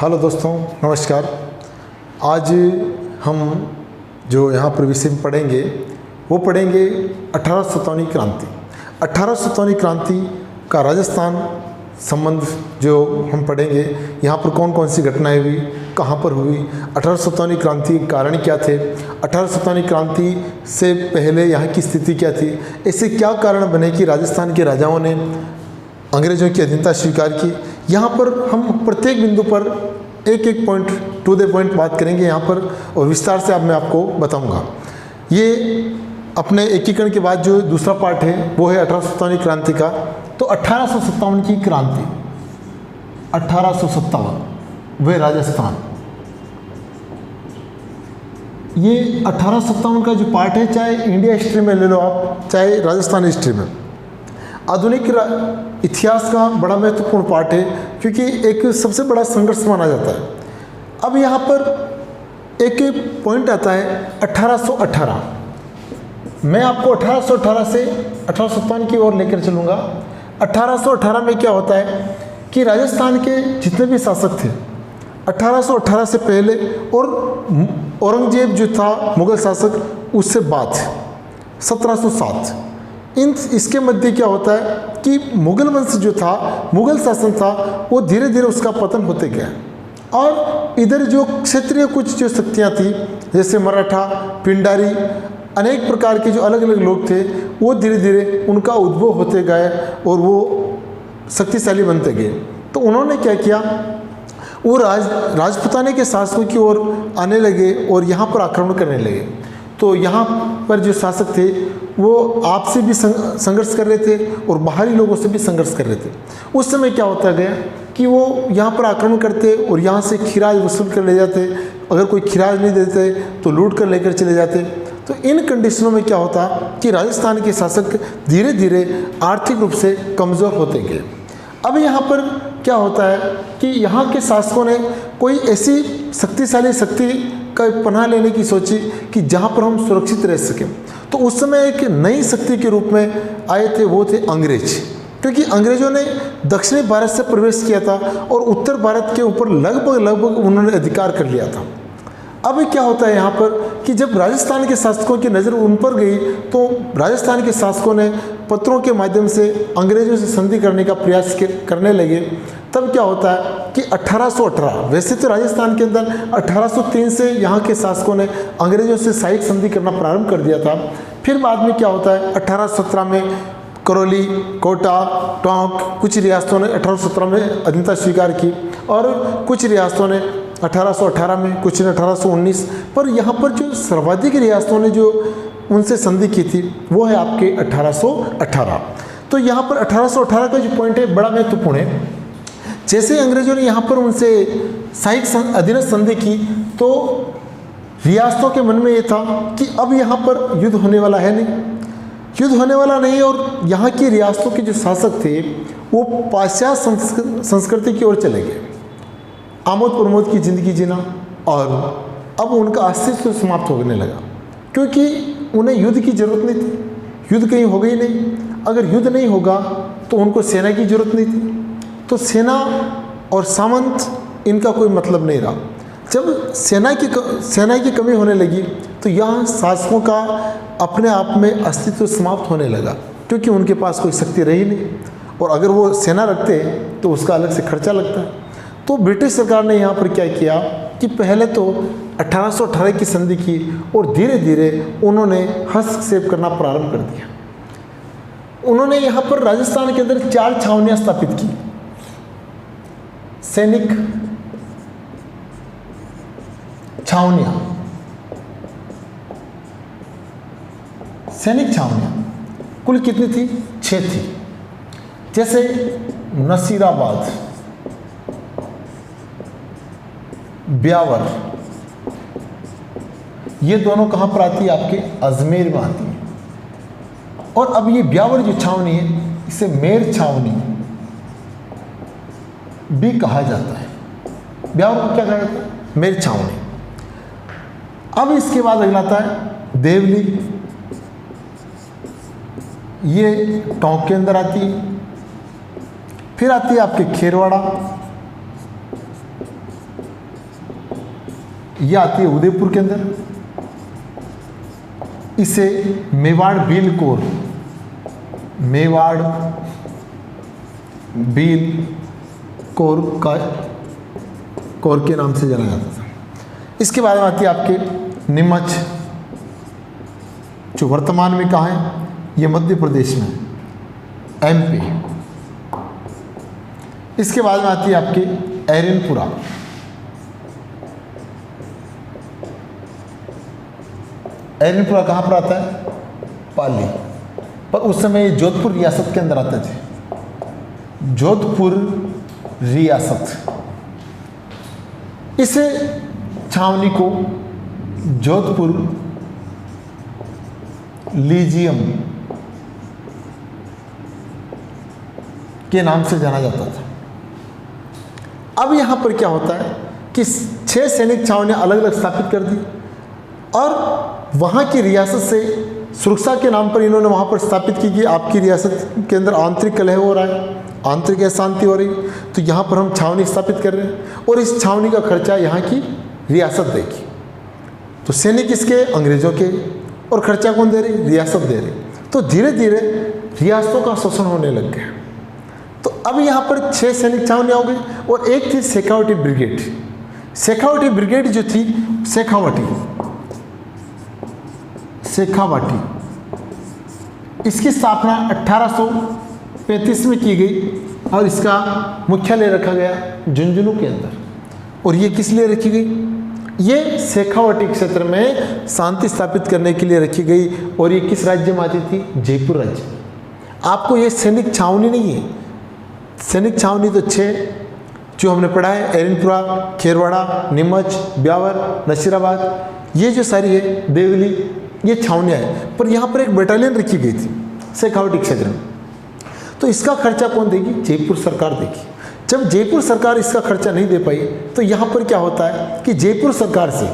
Hello दोस्तों, नमस्कार। आज हम जो यहाँ पर विषय में पढ़ेंगे वो पढ़ेंगे 1857 क्रांति। 1857 क्रांति का राजस्थान संबंध जो हम पढ़ेंगे, यहाँ पर कौन कौन सी घटनाएं हुई, कहाँ पर हुई, 1857 क्रांति के कारण क्या थे, 1857 क्रांति से पहले यहाँ की स्थिति क्या थी, ऐसे क्या कारण बने कि राजस्थान के राजाओं ने अंग्रेजों की अधीनता स्वीकार की। यहाँ पर हम प्रत्येक बिंदु पर एक एक पॉइंट टू द पॉइंट बात करेंगे यहाँ पर, और विस्तार से अब मैं आपको बताऊँगा। ये अपने एकीकरण के बाद जो दूसरा पार्ट है वो है 1857 क्रांति का। तो 1857 की क्रांति, 1857 वे राजस्थान, ये 1857 का जो पार्ट है, चाहे इंडिया हिस्ट्री में ले लो आप, चाहे राजस्थान हिस्ट्री में, आधुनिक इतिहास का बड़ा महत्वपूर्ण पार्ट है, क्योंकि एक सबसे बड़ा संघर्ष माना जाता है। अब यहाँ पर एक पॉइंट आता है 1818। मैं आपको 1818 से 1857 की ओर लेकर चलूँगा। 1818 में क्या होता है कि राजस्थान के जितने भी शासक थे 1818 से पहले, और औरंगजेब जो था मुग़ल शासक, उससे बाद 1707, इसके मध्य क्या होता है कि मुग़ल वंश जो था, मुग़ल शासन था, वो धीरे धीरे उसका पतन होते गया। और इधर जो क्षेत्रीय कुछ जो शक्तियाँ थी, जैसे मराठा, पिंडारी, अनेक प्रकार के जो अलग अलग लोग थे, वो धीरे धीरे उनका उद्भव होते गए और वो शक्तिशाली बनते गए। तो उन्होंने क्या किया, वो राजपुताने के शासकों की ओर आने लगे और यहाँ पर आक्रमण करने लगे। तो यहाँ पर जो शासक थे वो आपसे भी संघर्ष कर रहे थे और बाहरी लोगों से भी संघर्ष कर रहे थे। उस समय क्या होता गया कि वो यहाँ पर आक्रमण करते और यहाँ से खिराज वसूल कर ले जाते। अगर कोई खिराज नहीं देते तो लूट कर लेकर चले जाते। तो इन कंडीशनों में क्या होता कि राजस्थान के शासक धीरे धीरे आर्थिक रूप से कमज़ोर होते गए। अब यहाँ पर क्या होता है कि यहाँ के शासकों ने कोई ऐसी शक्तिशाली शक्ति का पनाह लेने की सोची कि जहाँ पर हम सुरक्षित रह सकें। तो उस समय एक नई शक्ति के रूप में आए थे, वो थे अंग्रेज। क्योंकि अंग्रेजों ने दक्षिणी भारत से प्रवेश किया था और उत्तर भारत के ऊपर लगभग उन्होंने अधिकार कर लिया था। अब क्या होता है यहाँ पर कि जब राजस्थान के शासकों की नज़र उन पर गई, तो राजस्थान के शासकों ने पत्रों के माध्यम से अंग्रेजों से संधि करने का प्रयास करने लगे। तब क्या होता है कि 1818, वैसे तो राजस्थान के अंदर 1803 से यहाँ के शासकों ने अंग्रेजों से सहायक संधि करना प्रारंभ कर दिया था। फिर बाद में क्या होता है, 1817 में करौली, कोटा, टोंक, कुछ रियासतों ने 1817 में अधीनता स्वीकार की, और कुछ रियासतों ने 1818 में, कुछ ने 1819। पर यहाँ पर जो सर्वाधिक रियासतों ने जो उनसे संधि की थी वो है आपके 1818। तो यहाँ पर 1818 का जो पॉइंट है बड़ा महत्वपूर्ण है। जैसे अंग्रेजों ने यहाँ पर उनसे सहायक अधीनस्थ संधि की, तो रियासतों के मन में ये था कि अब यहाँ पर युद्ध होने वाला है नहीं, युद्ध होने वाला नहीं। और यहाँ की रियासतों के जो शासक थे वो पाश्चात्य संस्कृति की ओर चले गए, आमोद प्रमोद की ज़िंदगी जीना, और अब उनका अस्तित्व समाप्त होने लगा, क्योंकि उन्हें युद्ध की ज़रूरत नहीं थी। युद्ध कहीं हो गई नहीं। अगर युद्ध नहीं होगा तो उनको सेना की ज़रूरत नहीं थी। तो सेना और सामंत इनका कोई मतलब नहीं रहा। जब सेना की कमी होने लगी तो यहाँ शासकों का अपने आप में अस्तित्व समाप्त होने लगा, क्योंकि उनके पास कोई शक्ति रही नहीं। और अगर वो सेना रखते तो उसका अलग से खर्चा लगता है। तो ब्रिटिश सरकार ने यहाँ पर क्या किया कि पहले तो 1818 की संधि की, और धीरे धीरे उन्होंने हस्तक्षेप करना प्रारंभ कर दिया। उन्होंने यहाँ पर राजस्थान के अंदर 4 छावनियाँ स्थापित की, सैनिक छावनियाँ, सैनिक छावनियाँ कुल कितनी थी? 6 थी। जैसे नसीराबाद, ब्यावर, ये दोनों कहाँ पर आती है? आपके अजमेर में आती है। और अब ये ब्यावर जो छावनी है, इसे मेर छावनी भी कहा जाता है। ब्यावर को क्या कहा जाता है? मेर छावनी। अब इसके बाद अगला आता है देवली, ये टोंक के अंदर आती है। फिर आती है आपके खेरवाड़ा, ये आती है उदयपुर के अंदर। इसे मेवाड़ भील कोर, मेवाड़ भील कोर के नाम से जाना जाता था। इसके बाद में आती है आपके नीमच, जो वर्तमान में कहाँ है, ये मध्य प्रदेश में, MP। इसके बाद में आती है आपकी एरनपुरा, एरनपुरा कहाँ पर आता है, पाली। पर उस समय ये जोधपुर रियासत के अंदर आते थे, जोधपुर रियासत। इस छावनी को जोधपुर लीजियम के नाम से जाना जाता था। अब यहाँ पर क्या होता है कि 6 सैनिक छावनियाँ अलग अलग स्थापित कर दी और वहाँ की रियासत से सुरक्षा के नाम पर इन्होंने वहाँ पर स्थापित की कि आपकी रियासत के अंदर आंतरिक कलह हो रहा है, आंतरिक अशांति हो रही, तो यहाँ पर हम छावनी स्थापित कर रहे हैं और इस छावनी का खर्चा यहाँ की रियासत देगी। तो सैनिक किसके, अंग्रेजों के, और खर्चा कौन दे रही, रियासत दे रही। तो धीरे धीरे रियासतों का शोषण होने लग गया। तो अब यहाँ पर 6 सैनिक छावनियाँ हो गई और एक थी शेखावटी ब्रिगेड। शेखावटी ब्रिगेड जो थी, शेखावाटी, इसकी स्थापना 1835 में की गई और इसका मुख्यालय रखा गया झुंझुनू के अंदर। और ये किस लिए रखी गई, ये शेखावाटी क्षेत्र में शांति स्थापित करने के लिए रखी गई। और ये किस राज्य में आती थी, जयपुर राज्य। आपको ये सैनिक छावनी नहीं है, सैनिक छावनी तो 6 जो हमने पढ़ा है, एरनपुरा, खेरवाड़ा, नीमच, ब्यावर, नसीराबाद, ये जो सारी है, देवली, ये छावनियाँ हैं। पर यहाँ पर एक बटालियन रखी गई थी शेखावाटी क्षेत्र में। तो इसका खर्चा कौन देगी, जयपुर सरकार देगी। जब जयपुर सरकार इसका खर्चा नहीं दे पाई तो यहाँ पर क्या होता है कि जयपुर सरकार से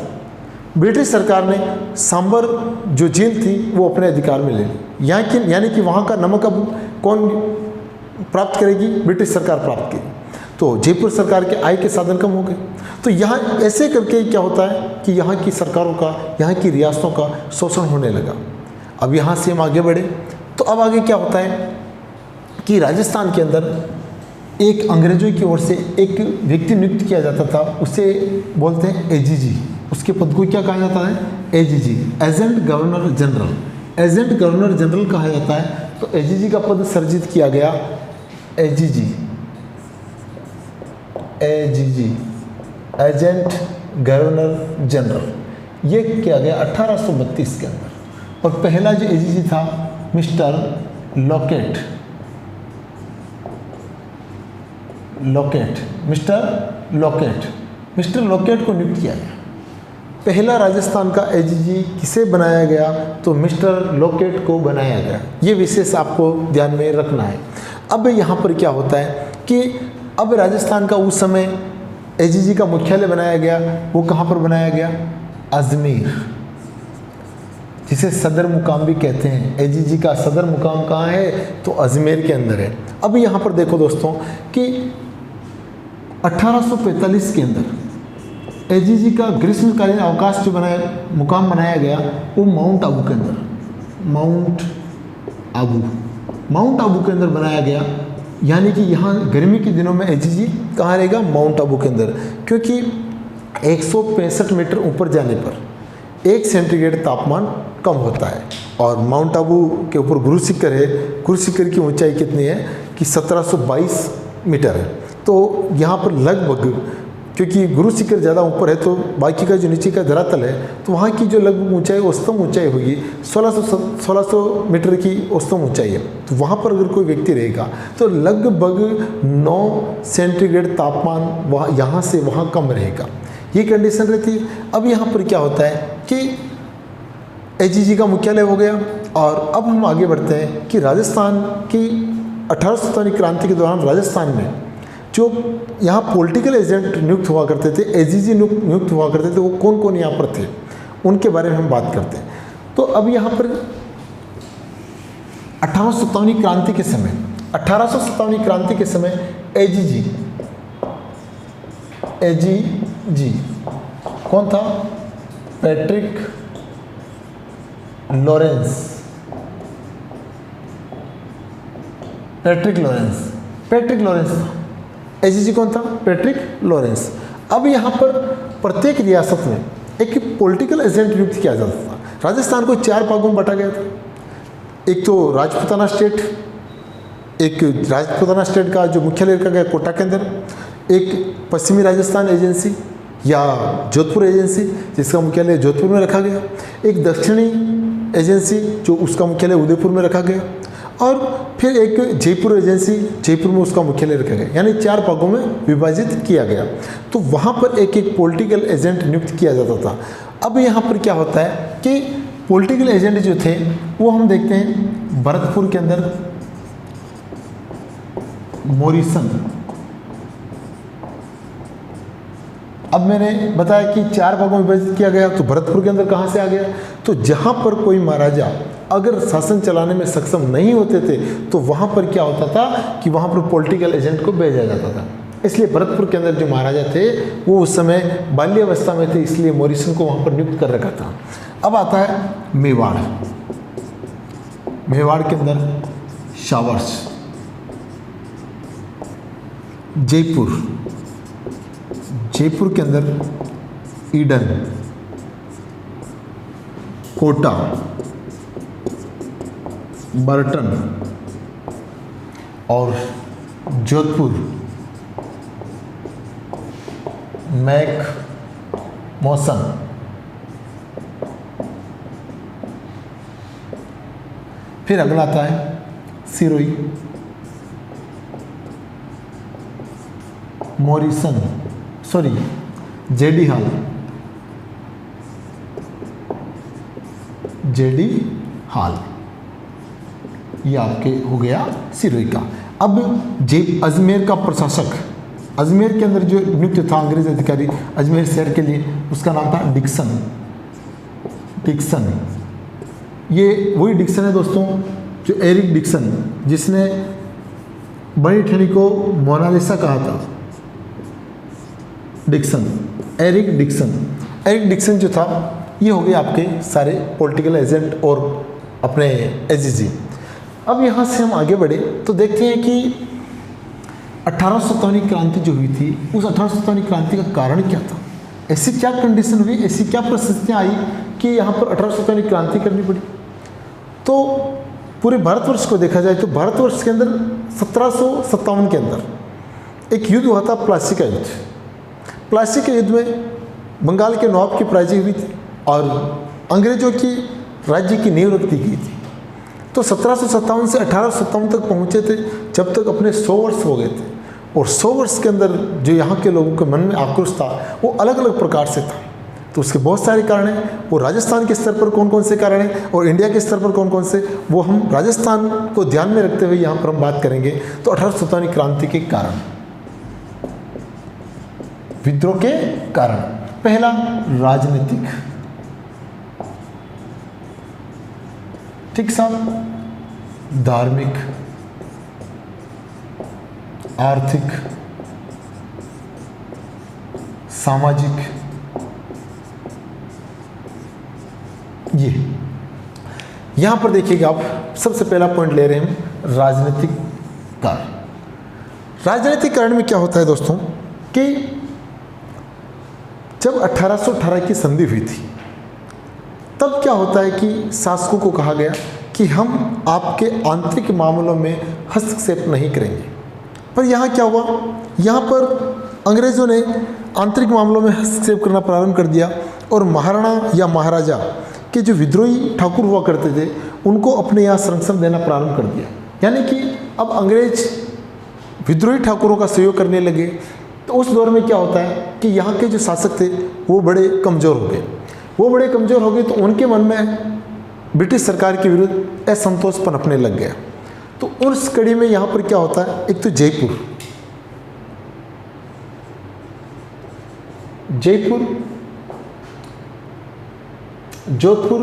ब्रिटिश सरकार ने सांबर जो जेल थी वो अपने अधिकार में ले ली। यानी कि वहाँ का नमक अब कौन प्राप्त करेगी, ब्रिटिश सरकार प्राप्त करेगी। तो जयपुर सरकार के आय के साधन कम हो गए। तो यहाँ ऐसे करके क्या होता है कि यहाँ की सरकारों का, यहाँ की रियासतों का शोषण होने लगा। अब यहाँ से हम आगे बढ़े तो अब आगे क्या होता है कि राजस्थान के अंदर एक अंग्रेजों की ओर से एक व्यक्ति नियुक्त किया जाता था, उसे बोलते हैं AGG। उसके पद को क्या कहा जाता है, AGG, agent governor general. Agent governor general कहा जाता है। तो AGG का पद सर्जित किया गया, AGG, एजेंट गवर्नर जनरल। ये किया गया 1832 के अंदर। और पहला जो AGG था मिस्टर लॉकेट, मिस्टर लॉकेट को नियुक्त किया गया। पहला राजस्थान का AGG किसे बनाया गया, तो मिस्टर लॉकेट को बनाया गया। ये विशेष आपको ध्यान में रखना है। अब यहाँ पर क्या होता है कि अब राजस्थान का उस समय AGG का मुख्यालय बनाया गया, वो कहाँ पर बनाया गया, अजमेर, जिसे सदर मुकाम भी कहते हैं। AGG का सदर मुकाम कहाँ है, तो अजमेर के अंदर है। अब यहाँ पर देखो दोस्तों कि 1845 के अंदर AGG का ग्रीष्मकालीन अवकाश जो मुकाम बनाया गया वो माउंट आबू के अंदर, माउंट आबू के अंदर बनाया गया। यानी कि यहाँ गर्मी के दिनों में AGG कहाँ रहेगा, माउंट आबू के अंदर, क्योंकि 165 मीटर ऊपर जाने पर 1 सेंटीग्रेड तापमान कम होता है। और माउंट आबू के ऊपर गुरु शिखर है, गुरु शिखर की ऊंचाई कितनी है कि 1722 मीटर है। तो यहाँ पर लगभग, क्योंकि गुरु शिखर ज़्यादा ऊपर है तो बाकी का जो नीचे का धरातल है, तो वहाँ की जो लगभग ऊंचाई, औसतम ऊंचाई होगी 1600 मीटर की औसतम ऊंचाई है। तो वहाँ पर अगर कोई व्यक्ति रहेगा तो लगभग 9 सेंटीग्रेड तापमान वहाँ यहाँ से वहाँ कम रहेगा, ये कंडीशन रहती है। अब यहाँ पर क्या होता है कि AGG का मुख्यालय हो गया। और अब हम आगे बढ़ते हैं कि राजस्थान की 1857 क्रांति के दौरान राजस्थान में जो यहाँ पॉलिटिकल एजेंट नियुक्त हुआ करते थे, AGG नियुक्त हुआ करते थे, वो कौन कौन यहाँ पर थे, उनके बारे में हम बात करते हैं। तो अब यहाँ पर 1857 क्रांति के समय, 1857 क्रांति के समय AGG कौन था? Patrick Lawrence. पैट्रिक लॉरेंस था। एजीजी कौन था? Patrick Lawrence. अब यहाँ पर प्रत्येक रियासत में एक पॉलिटिकल एजेंट नियुक्त किया जाता था। राजस्थान को 4 भागों में बांटा गया था। एक तो राजपूताना स्टेट, एक राजपूताना स्टेट का जो मुख्यालय रखा गया कोटा के अंदर, एक पश्चिमी राजस्थान एजेंसी या जोधपुर एजेंसी जिसका मुख्यालय जोधपुर में रखा गया, एक दक्षिणी एजेंसी जो उसका मुख्यालय उदयपुर में रखा गया, और फिर एक जयपुर एजेंसी, जयपुर में उसका मुख्यालय रखा गया। यानी 4 भागों में विभाजित किया गया। तो वहाँ पर एक एक पॉलिटिकल एजेंट नियुक्त किया जाता था। अब यहाँ पर क्या होता है कि पॉलिटिकल एजेंट जो थे वो हम देखते हैं भरतपुर के अंदर मॉरिसन। अब मैंने बताया कि 4 भागों में विभाजित किया गया, तो भरतपुर के अंदर कहाँ से आ गया? तो जहाँ पर कोई महाराजा अगर शासन चलाने में सक्षम नहीं होते थे तो वहाँ पर क्या होता था कि वहाँ पर पॉलिटिकल एजेंट को भेजा जाता था। इसलिए भरतपुर के अंदर जो महाराजा थे वो उस समय बाल्यावस्था में थे, इसलिए मॉरिसन को वहाँ पर नियुक्त कर रखा था। अब आता है मेवाड़। मेवाड़ के अंदर शावर्स। जयपुर के अंदर ईडन, कोटा, बर्टन, और जोधपुर मैक मौसम। फिर अगला आता है सिरोही, मॉरिसन, सॉरी जेडी हाल, ये आपके हो गया सिरोही का। अब अजमेर का प्रशासक, अजमेर के अंदर जो नियुक्त था अंग्रेज अधिकारी अजमेर शहर के लिए, उसका नाम था डिक्सन। ये वही डिक्सन है दोस्तों जो एरिक डिक्सन, जिसने बनी ठनी को मोनालिसा कहा था। एरिक डिक्सन जो था, ये हो गए आपके सारे पॉलिटिकल एजेंट और अपने एजीजी। अब यहाँ से हम आगे बढ़े तो देखते हैं कि 1857 क्रांति जो हुई थी, उस 1857 क्रांति का कारण क्या था? ऐसी क्या कंडीशन हुई, ऐसी क्या परिस्थितियाँ आई कि यहाँ पर 1857 क्रांति करनी पड़ी? तो पूरे भारतवर्ष को देखा जाए तो भारतवर्ष के अंदर 1757 के अंदर एक युद्ध हुआ था, प्लासी का युद्ध। प्लासी के युद्ध में बंगाल के नवाब की पराजय हुई थी और अंग्रेजों की राज्य की नींव रख दी गई थी। तो 1757 से 1857 तक पहुँचे थे, जब तक अपने 100 वर्ष हो गए थे। और 100 वर्ष के अंदर जो यहाँ के लोगों के मन में आक्रोश था वो अलग अलग प्रकार से था। तो उसके बहुत सारे कारण हैं। वो राजस्थान के स्तर पर कौन कौन से कारण हैं और इंडिया के स्तर पर कौन कौन से, वो हम राजस्थान को ध्यान में रखते हुए यहाँ पर हम बात करेंगे। तो 1857 क्रांति के कारण, विद्रोह के कारण, पहला राजनीतिक, ठीक साहब, धार्मिक, आर्थिक, सामाजिक, ये यहां पर देखिएगा आप सबसे पहला पॉइंट ले रहे हैं हम राजनीतिक कारण। राजनीतिक कारण में क्या होता है दोस्तों कि जब 1818 की संधि हुई थी तब क्या होता है कि शासकों को कहा गया कि हम आपके आंतरिक मामलों में हस्तक्षेप नहीं करेंगे। पर यहाँ क्या हुआ, यहाँ पर अंग्रेज़ों ने आंतरिक मामलों में हस्तक्षेप करना प्रारंभ कर दिया और महाराणा या महाराजा के जो विद्रोही ठाकुर हुआ करते थे उनको अपने यहाँ संरक्षण देना प्रारंभ कर दिया। यानी कि अब अंग्रेज विद्रोही ठाकुरों का सहयोग करने लगे। तो उस दौर में क्या होता है कि यहाँ के जो शासक थे वो बड़े कमज़ोर हो गए। तो उनके मन में ब्रिटिश सरकार के विरुद्ध असंतोष पनपने लग गया। तो उस कड़ी में यहाँ पर क्या होता है, एक तो जयपुर, जोधपुर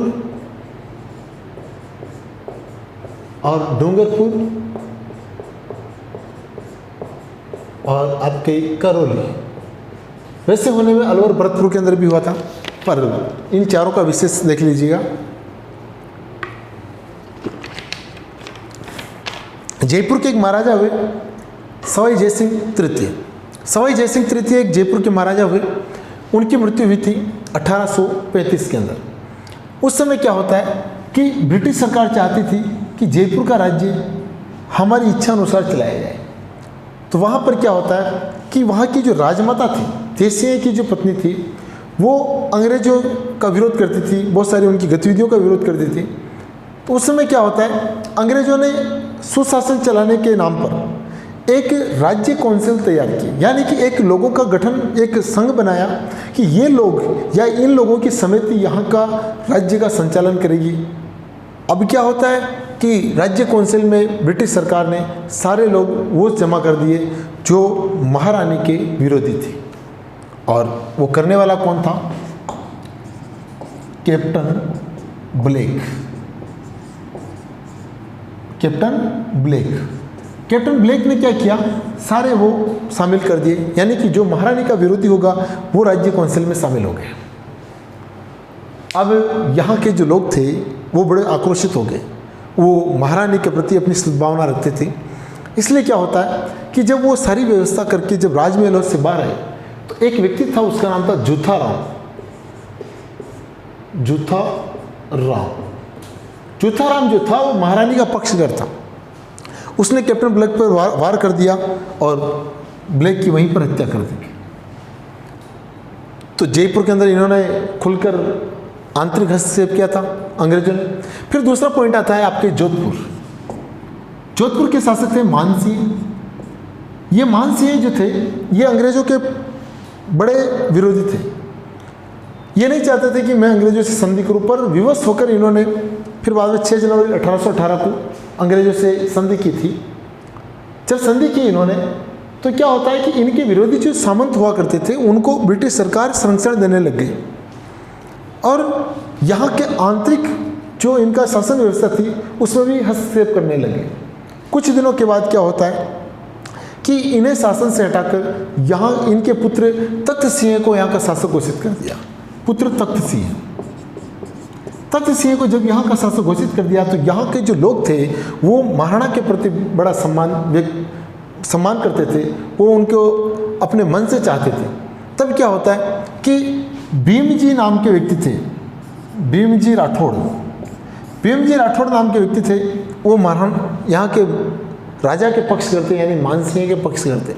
और डूंगरपुर और आपके करौली, वैसे होने में अलवर भरतपुर के अंदर भी हुआ था, पर इन चारों का विशेष देख लीजिएगा। जयपुर के एक महाराजा हुए सवाई जयसिंह तृतीय। सवाई जयसिंह तृतीय एक जयपुर के महाराजा हुए, उनकी मृत्यु हुई थी 1835 के अंदर। उस समय क्या होता है कि ब्रिटिश सरकार चाहती थी कि जयपुर का राज्य हमारी इच्छा अनुसार चलाया जाए। तो वहाँ पर क्या होता है कि वहाँ की जो राजमाता थी, देसिंह की जो पत्नी थी, वो अंग्रेजों का विरोध करती थी, बहुत सारी उनकी गतिविधियों का विरोध करती थी। तो उस समय क्या होता है, अंग्रेजों ने सुशासन चलाने के नाम पर एक राज्य काउंसिल तैयार की, यानी कि एक लोगों का गठन, एक संघ बनाया कि ये लोग या इन लोगों की समिति यहाँ का राज्य का संचालन करेगी। अब क्या होता है कि राज्य काउंसिल में ब्रिटिश सरकार ने सारे लोग वो जमा कर दिए जो महारानी के विरोधी थे, और वो करने वाला कौन था? Captain Blake. Captain Blake. Captain Blake ने क्या किया, सारे वो शामिल कर दिए, यानी कि जो महारानी का विरोधी होगा वो राज्य काउंसिल में शामिल हो गए। अब यहाँ के जो लोग थे वो बड़े आक्रोशित हो गए, वो महारानी के प्रति अपनी सद्भावना रखते थे। इसलिए क्या होता है कि जब वो सारी व्यवस्था करके जब राजमहल से बाहर आए तो एक व्यक्ति था, उसका नाम था जूथाराम। जूथाराम जो था वो महारानी का पक्षधर था। उसने कैप्टन ब्लेक पर वार कर दिया और ब्लेक की वहीं पर हत्या कर दी। तो जयपुर के अंदर इन्होंने खुलकर आंतरिक हस्तक्षेप किया था अंग्रेजों ने। फिर दूसरा पॉइंट आता है आपके जोधपुर। जोधपुर के शासक थे मानसिंह। ये मानसिंह जो थे ये अंग्रेजों के बड़े विरोधी थे। ये नहीं चाहते थे कि मैं अंग्रेजों से संधि करूं, पर विवश होकर इन्होंने फिर बाद में 6 जनवरी 1818 को अंग्रेजों से संधि की थी। जब संधि की इन्होंने तो क्या होता है कि इनके विरोधी जो सामंत हुआ करते थे उनको ब्रिटिश सरकार संरक्षण देने लग गई, और यहाँ के आंतरिक जो इनका शासन व्यवस्था थी उसमें भी हस्तक्षेप करने लगे। कुछ दिनों के बाद क्या होता है कि इन्हें शासन से हटाकर यहाँ इनके पुत्र तख्त सिंह को यहाँ का शासक घोषित कर दिया। पुत्र तख्त सिंह। तख्त सिंह को जब यहाँ का शासक घोषित कर दिया तो यहाँ के जो लोग थे वो महाराणा के प्रति बड़ा सम्मान करते थे, वो उनको अपने मन से चाहते थे। तब क्या होता है कि भीमजी नाम के व्यक्ति थे, भीमजी राठौड़। भीमजी राठौड़ नाम के व्यक्ति थे, वो महाराणा यहाँ के राजा के पक्ष करते, यानी मानसिंह के पक्ष करते।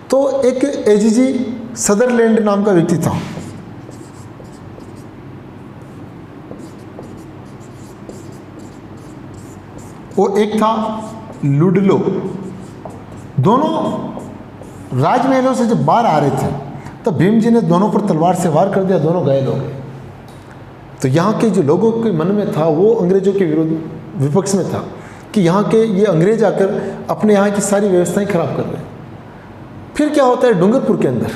तो एक एजीजी सदरलैंड नाम का व्यक्ति था। वो एक था लुडलो। दोनों राजमहलों से जब बाहर आ रहे थे तब भीम जी ने दोनों पर तलवार से वार कर दिया, दोनों घायल हो गए। तो यहाँ के जो लोगों के मन में था वो अंग्रेजों के विरोध विपक्ष में था कि यहाँ के ये अंग्रेज आकर अपने यहाँ की सारी व्यवस्थाएं खराब कर रहे हैं। फिर क्या होता है डूंगरपुर के अंदर,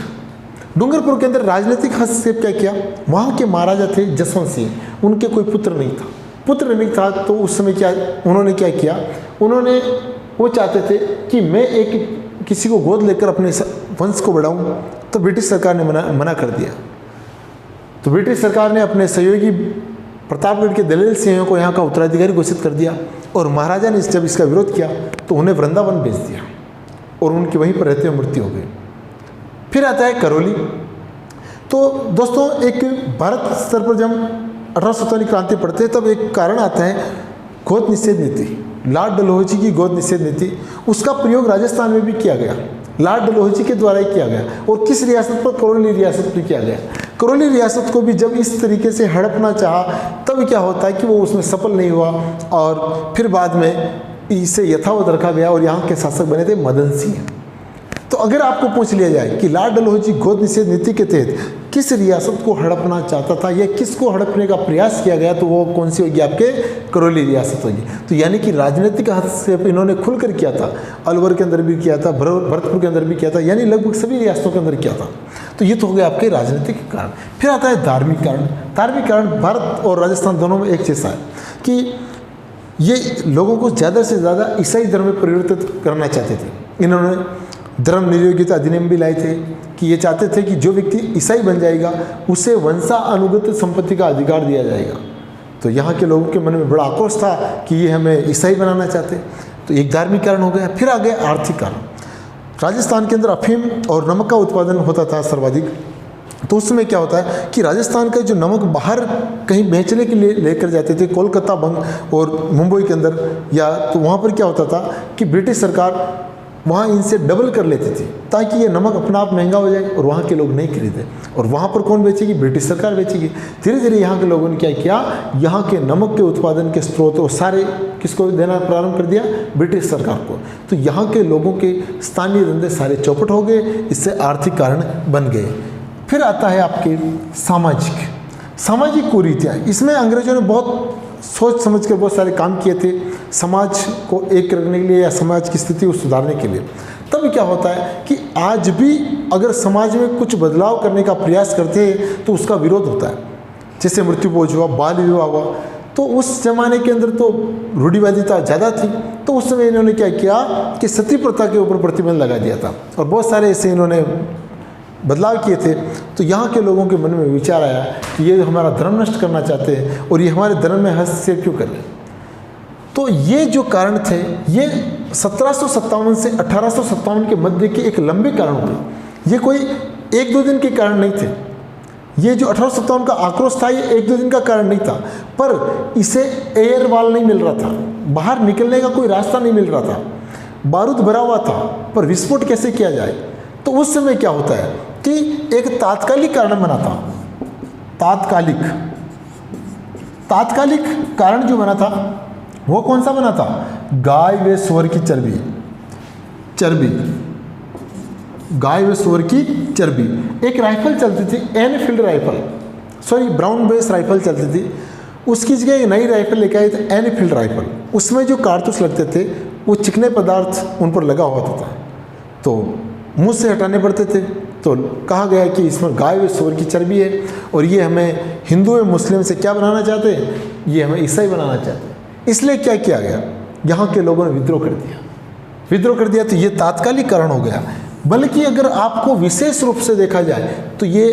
डूंगरपुर के अंदर राजनीतिक हस्तक्षेप क्या किया, वहाँ के महाराजा थे जसवंत सिंह, उनके कोई पुत्र नहीं था। पुत्र नहीं था तो उस समय क्या उन्होंने क्या किया, उन्होंने वो चाहते थे कि मैं एक किसी को गोद लेकर अपने वंश को बढ़ाऊं, तो ब्रिटिश सरकार ने मना कर दिया। तो ब्रिटिश सरकार ने अपने सहयोगी प्रतापगढ़ के दलेल सिंह को यहाँ का उत्तराधिकारी घोषित कर दिया, और महाराजा ने जब इसका विरोध किया तो उन्हें वृंदावन भेज दिया और उनकी वहीं पर रहते हुए मृत्यु हो गई। फिर आता है करौली। तो दोस्तों एक भारत स्तर पर जब 1857 की क्रांति पढ़ते हैं तब एक कारण आता है गोद निषेध नीति, लॉर्ड डलहौजी की गोद निषेध नीति। उसका प्रयोग राजस्थान में भी किया गया, लॉर्ड डलहौजी के द्वारा ही किया गया। और किस रियासत पर? करौली रियासत पर किया गया। करौली रियासत को भी जब इस तरीके से हड़पना चाहा तब क्या होता है कि वो उसमें सफल नहीं हुआ, और फिर बाद में इसे यथावत रखा गया और यहाँ के शासक बने थे मदन सिंह। तो अगर आपको पूछ लिया जाए कि लॉर्ड डलहौजी गोद निषेध नीति के तहत किस रियासत को हड़पना चाहता था या किसको हड़पने का प्रयास किया गया, तो वो कौन सी होगी? आपके करौली रियासत होगी। तो यानी कि राजनीतिक हस्तक्षेप इन्होंने खुलकर किया था, अलवर के अंदर भी किया था, भरतपुर के अंदर भी किया था, यानी लगभग सभी रियासतों के अंदर किया था। तो ये तो हो गया आपके राजनीतिक कारण। फिर आता है धार्मिक कारण। धार्मिक कारण भारत और राजस्थान दोनों में एक जैसा है कि ये लोगों को ज़्यादा से ज़्यादा ईसाई धर्म में परिवर्तित करना चाहते थे। इन्होंने धर्म नियोगित अधिनियम भी लाए थे कि ये चाहते थे कि जो व्यक्ति ईसाई बन जाएगा उसे वंशानुगत संपत्ति का अधिकार दिया जाएगा। तो यहाँ के लोगों के मन में बड़ा आक्रोश था कि ये हमें ईसाई बनाना चाहते। तो एक धार्मिक कारण हो गया। फिर आ गया आर्थिक कारण। राजस्थान के अंदर अफीम और नमक का उत्पादन होता था सर्वाधिक। तो उस समय क्या होता है कि राजस्थान का जो नमक बाहर कहीं बेचने के लिए लेकर जाते थे, कोलकाता, बंग और मुंबई के अंदर, या तो वहाँ पर क्या होता था कि ब्रिटिश सरकार वहाँ इनसे डबल कर लेती थी ताकि ये नमक अपना आप महंगा हो जाए और वहाँ के लोग नहीं खरीदे। और वहाँ पर कौन बेचेगी? ब्रिटिश सरकार बेचेगी। धीरे धीरे यहाँ के लोगों ने क्या किया, यहाँ के नमक के उत्पादन के स्रोत और सारे किसको देना प्रारंभ कर दिया? ब्रिटिश सरकार को। तो यहाँ के लोगों के स्थानीय धंधे सारे चौपट हो गए, इससे आर्थिक कारण बन गए। फिर आता है आपके सामाजिक कुरीतियाँ। इसमें अंग्रेजों ने बहुत सोच समझ कर बहुत सारे काम किए थे समाज को एक करने के लिए या समाज की स्थिति को सुधारने के लिए। तब क्या होता है कि आज भी अगर समाज में कुछ बदलाव करने का प्रयास करते हैं तो उसका विरोध होता है। जैसे मृत्युभोज हुआ, बाल विवाह हुआ, तो उस जमाने के अंदर तो रूढ़िवादिता ज़्यादा थी। तो उस समय इन्होंने क्या किया कि सती प्रथा के ऊपर प्रतिबंध लगा दिया था और बहुत सारे ऐसे इन्होंने बदलाव किए थे। तो यहाँ के लोगों के मन में विचार आया कि ये हमारा धर्म नष्ट करना चाहते हैं और ये हमारे धर्म में हस्तक्षेप क्यों कर रहे हैं। तो ये जो कारण थे ये 1757 से 1857 के मध्य के एक लंबे कारण हुए। ये कोई एक दो दिन के कारण नहीं थे। ये जो 1857 का आक्रोश था ये एक दो दिन का कारण नहीं था, पर इसे एयर वाल नहीं मिल रहा था, बाहर निकलने का कोई रास्ता नहीं मिल रहा था, बारूद भरा हुआ था, पर विस्फोट कैसे किया जाए। तो उस समय क्या होता है कि एक तात्कालिक कारण बना था। तात्कालिक कारण जो बना था वो कौन सा बना था? गाय व सूअर की चर्बी। गाय व सूअर की चर्बी। एक राइफल चलती थी, Enfield rifle, brown base rifle चलती थी। उसकी जगह एक नई राइफल लेके आए थे, एनफील्ड राइफल। उसमें जो कारतूस लगते थे वो चिकने पदार्थ उन पर लगा होता था, तो मुंह से हटाने पड़ते थे। तो कहा गया कि इसमें गाय व सूअर की चर्बी है और ये हमें हिंदू एवं मुस्लिम से क्या बनाना चाहते हैं? ये हमें ईसाई बनाना चाहते हैं। इसलिए क्या किया गया, यहाँ के लोगों ने विद्रोह कर दिया। तो ये तात्कालिक कारण हो गया। बल्कि अगर आपको विशेष रूप से देखा जाए तो ये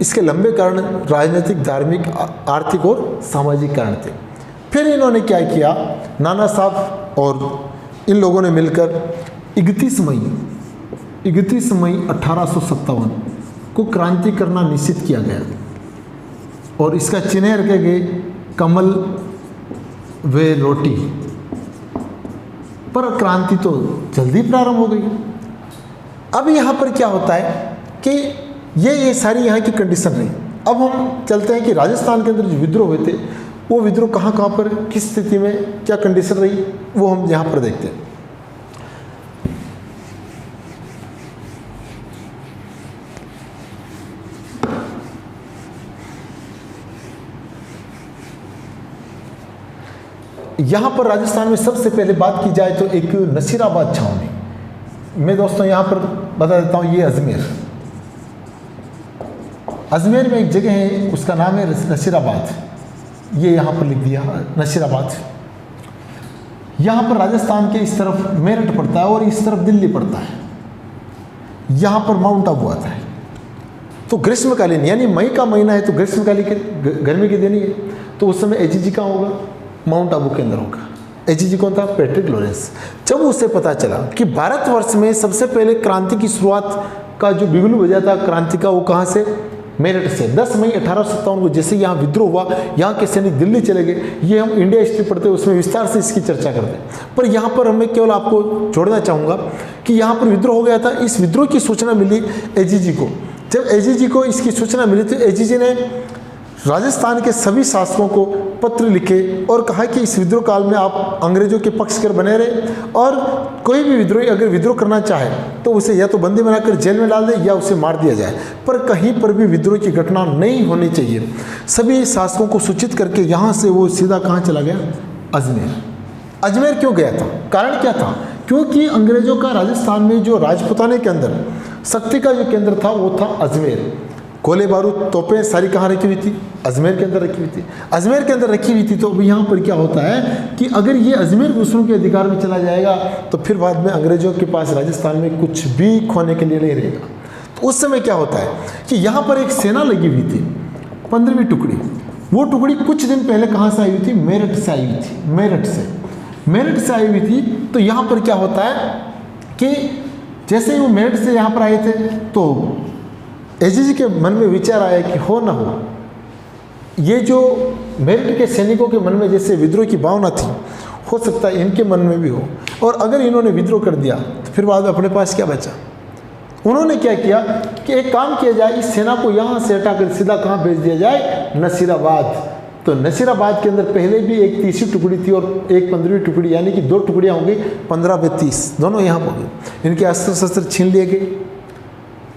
इसके लंबे कारण राजनीतिक, धार्मिक, आर्थिक और सामाजिक कारण थे। फिर इन्होंने क्या किया, नाना साहब और इन लोगों ने मिलकर 31 मई 1857 को क्रांति करना निश्चित किया गया और इसका चिन्ह रखे गए कमल व रोटी। पर क्रांति तो जल्दी प्रारंभ हो गई। अब यहाँ पर क्या होता है कि ये सारी यहाँ की कंडीशन रही। अब हम चलते हैं कि राजस्थान के अंदर जो विद्रोह हुए थे वो विद्रोह कहाँ पर, किस स्थिति में, क्या कंडीशन रही, वो हम यहाँ पर देखते हैं। यहाँ पर राजस्थान में सबसे पहले बात की जाए तो एक नसीराबाद छावनी। मैं दोस्तों यहाँ पर बता देता हूँ, ये अजमेर में एक जगह है, उसका नाम है नसीराबाद। ये यहाँ पर लिख दिया नसीराबाद। यहाँ पर राजस्थान के इस तरफ मेरठ पड़ता है और इस तरफ दिल्ली पड़ता है। यहाँ पर माउंट आबू आता है। तो ग्रीष्मकालीन यानी मई का महीना है तो ग्रीष्मकालीन गर्मी के दिन ही है। तो उस समय एजीजी कहाँ होगा? माउंट आबू के अंदर होगा। एजीजी कौन था? Patrick Lawrence. जब उसे पता चला कि भारतवर्ष में सबसे पहले क्रांति की शुरुआत का जो बिगुल बजा था क्रांति का, वो कहाँ से? मेरठ से। 10 मई 1857 को जैसे यहाँ विद्रोह हुआ, यहाँ के सैनिक दिल्ली चले गए। ये हम इंडिया हिस्ट्री पढ़ते हैं, उसमें विस्तार से इसकी चर्चा करते हैं। पर यहाँ पर मैं केवल आपको जोड़ना चाहूँगा कि यहाँ पर विद्रोह हो गया था। इस विद्रोह की सूचना मिली एजीजी को। जब एजीजी को इसकी सूचना मिली तो एजीजी ने राजस्थान के सभी शासकों को पत्र लिखे और कहा कि इस विद्रोह काल में आप अंग्रेजों के पक्षकर बने रहे और कोई भी विद्रोही अगर विद्रोह करना चाहे तो उसे या तो बंदी बनाकर जेल में डाल दे या उसे मार दिया जाए, पर कहीं पर भी विद्रोह की घटना नहीं होनी चाहिए। सभी शासकों को सूचित करके यहाँ से वो सीधा कहाँ चला गया? अजमेर क्यों गया था? कारण क्या था? क्योंकि अंग्रेजों का राजस्थान में जो राजपुताने के अंदर शक्ति का जो केंद्र था वो था अजमेर। गोले बारूद तोपें सारी कहाँ रखी हुई थी? अजमेर के अंदर रखी हुई थी। अजमेर के अंदर रखी हुई थी। तो अब यहाँ पर क्या होता है कि अगर ये अजमेर दूसरों के अधिकार में चला जाएगा तो फिर बाद में अंग्रेजों के पास राजस्थान में कुछ भी खोने के लिए नहीं रहेगा। तो उस समय क्या होता है कि यहाँ पर एक सेना लगी हुई थी, 15वीं टुकड़ी। वो टुकड़ी कुछ दिन पहले कहाँ से आई हुई थी? मेरठ से आई हुई थी। मेरठ से आई हुई थी। तो यहाँ पर क्या होता है कि जैसे ही वो मेरठ से यहाँ पर आए थे तो एजीजी के मन में विचार आया कि हो ना हो, ये जो मेरठ के सैनिकों के मन में जैसे विद्रोह की भावना थी, हो सकता है इनके मन में भी हो, और अगर इन्होंने विद्रोह कर दिया तो फिर बाद में अपने पास क्या बचा। उन्होंने क्या किया कि एक काम किया जाए, इस सेना को यहाँ से हटाकर सीधा कहाँ भेज दिया जाए? नसीराबाद। तो नसीराबाद के अंदर पहले भी एक 30वीं टुकड़ी थी और एक 15वीं टुकड़ी, यानी कि 2 टुकड़ियाँ हो गई, 15 व 30 दोनों यहाँ पर गई। इनके अस्त्र शस्त्र छीन लिए गए।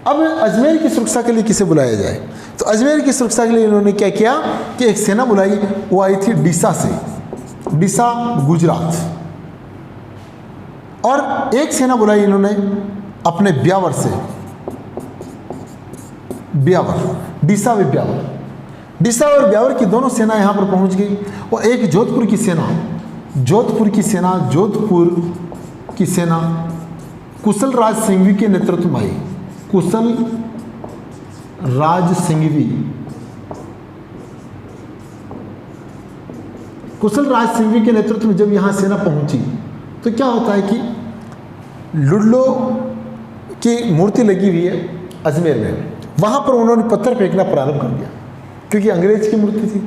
अब अजमेर की सुरक्षा के लिए किसे बुलाया जाए? तो अजमेर की सुरक्षा के लिए इन्होंने क्या किया कि एक सेना बुलाई। वो आई थी डीसा से, डीसा गुजरात, और एक सेना बुलाई इन्होंने अपने ब्यावर से, ब्यावर, डीसा व ब्यावर। डीसा और ब्यावर की दोनों सेना यहाँ पर पहुँच गई। और एक जोधपुर की सेना कुशल राज सिंघवी के नेतृत्व में आई। कुशल राज सिंघवी के नेतृत्व में जब यहाँ सेना पहुँची तो क्या होता है कि लुल्लो की मूर्ति लगी हुई है अजमेर में, वहाँ पर उन्होंने पत्थर फेंकना प्रारंभ कर दिया क्योंकि अंग्रेज की मूर्ति थी।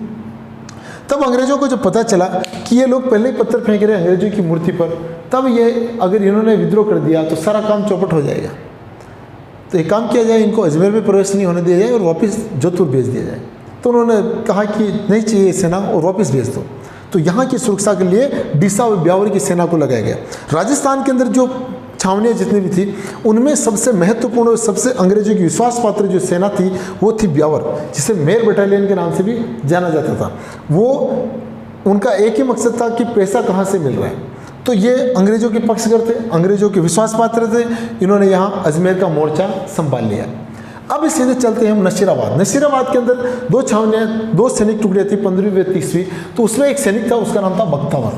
तब अंग्रेजों को जब पता चला कि ये लोग पहले ही पत्थर फेंक रहे हैं अंग्रेजों की मूर्ति पर, तब ये अगर इन्होंने विद्रोह कर दिया तो सारा काम चौपट हो जाएगा। तो एक काम किया जाए, इनको अजमेर में प्रवेश नहीं होने दिया जाए और वापस जोधपुर भेज दिया जाए। तो उन्होंने कहा कि नहीं चाहिए सेना और वापस भेज दो। तो यहाँ की सुरक्षा के लिए डीसा और ब्यावर की सेना को लगाया गया। राजस्थान के अंदर जो छावनियाँ जितनी भी थी उनमें सबसे महत्वपूर्ण और सबसे अंग्रेजों की विश्वास पात्र जो सेना थी वो थी ब्यावर, जिसे मेर बटालियन के नाम से भी जाना जाता था। वो उनका एक ही मकसद था कि पैसा कहाँ से मिल रहा है। तो ये अंग्रेजों के पक्षकर थे, अंग्रेजों के विश्वास पात्र थे। इन्होंने यहाँ अजमेर का मोर्चा संभाल लिया। अब सीधे चलते हैं हम नसीराबाद। नसीराबाद के अंदर 2 छावनियाँ, 2 सैनिक टुकड़ियाँ थी, 15वीं व 30वीं। तो उसमें एक सैनिक था, उसका नाम था बख्तावर।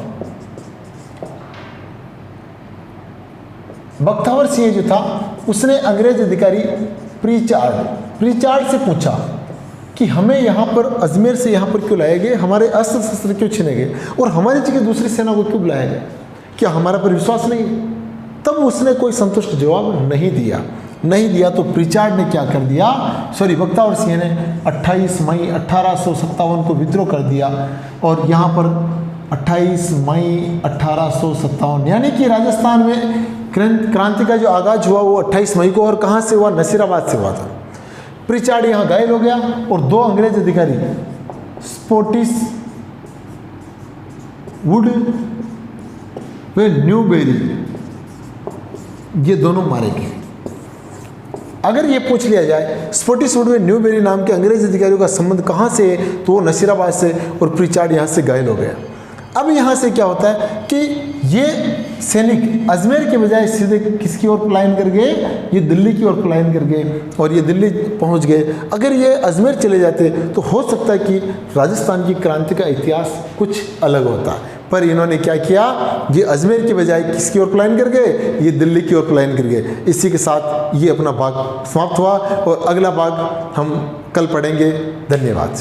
बख्तावर सिंह जो था उसने अंग्रेज अधिकारी प्रीचार्ड से पूछा कि हमें यहाँ पर अजमेर से यहाँ पर क्यों लाए गए, हमारे अस्त्र शस्त्र क्यों छीने गए और हमारी जगह दूसरी सेना को क्यों बुलाया गया, क्या हमारा पर विश्वास नहीं? तब उसने कोई संतुष्ट जवाब नहीं दिया। तो प्रीचार्ड ने क्या कर दिया, बख्तावर सिंह ने 28 मई 1857 को विद्रोह कर दिया। और यहाँ पर 28 मई 1857 यानी कि राजस्थान में क्रांति का जो आगाज हुआ वो 28 मई को, और कहाँ से हुआ? नसीराबाद से हुआ था। प्रीचार्ड यहाँ घायल हो गया और 2 अंग्रेज अधिकारी स्पोटिस वुड वे न्यूबेरी, ये दोनों मारे गए। अगर ये पूछ लिया जाए स्पोटिस वुड वे न्यूबेरी नाम के अंग्रेज अधिकारियों का संबंध कहाँ से है, तो वो नसीराबाद से, और प्रीचार्ड यहाँ से घायल हो गया। अब यहाँ से क्या होता है कि ये सैनिक अजमेर के बजाय सीधे किसकी ओर पलायन कर गए? ये दिल्ली की ओर पलायन कर गए और ये दिल्ली पहुँच गए। अगर ये अजमेर चले जाते तो हो सकता है कि राजस्थान की क्रांति का इतिहास कुछ अलग होता, पर इन्होंने क्या किया, ये अजमेर के बजाय किसकी ओर पलायन कर गए? ये दिल्ली की ओर पलायन कर गए। इसी के साथ ये अपना भाग समाप्त हुआ और अगला भाग हम कल पढ़ेंगे। धन्यवाद।